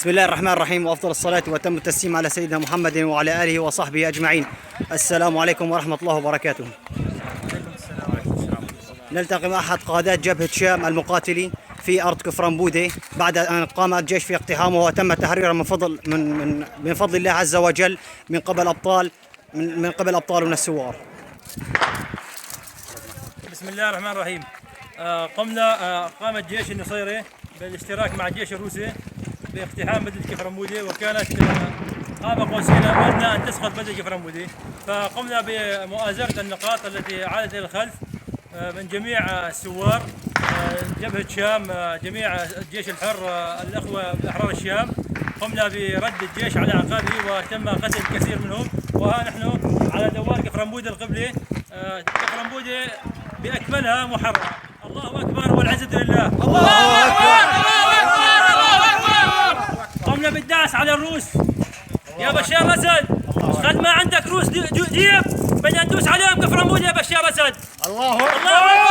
بسم الله الرحمن الرحيم، وأفضل الصلاة وأتم التسليم على سيدنا محمد وعلى آله وصحبه أجمعين. السلام عليكم ورحمة الله وبركاته. نلتقي مع أحد قادات جبهة شام المقاتلين في أرض كفران بودة بعد أن قام الجيش في اقتحامه وتم تحريره من فضل الله عز وجل من قبل أبطالنا الثوار. بسم الله الرحمن الرحيم. قام الجيش النصيري بالاشتراك مع الجيش الروسي باقتحام بلدة كفران بودة، وكانت قاب قوسين او ادنى ان تسقط بلدة كفران بودة، فقمنا بمؤازرة النقاط التي عادت الى الخلف من جميع الثوار، جبهة شام، جميع الجيش الحر، الاخوة احرار الشام. قمنا برد الجيش على اعقابه وتم قتل الكثير منهم، وها نحن على دوار كفران بودة القبلة. كفران بودة باكملها محررة. الله اكبر والعزة لله. الله اكبر. قمنا بالدعس على الروس يا بشار الاسد. قد ما عندك روس جيب بدنا ندوس عليهم كفران بودة يا بشار الاسد. الله اكبر.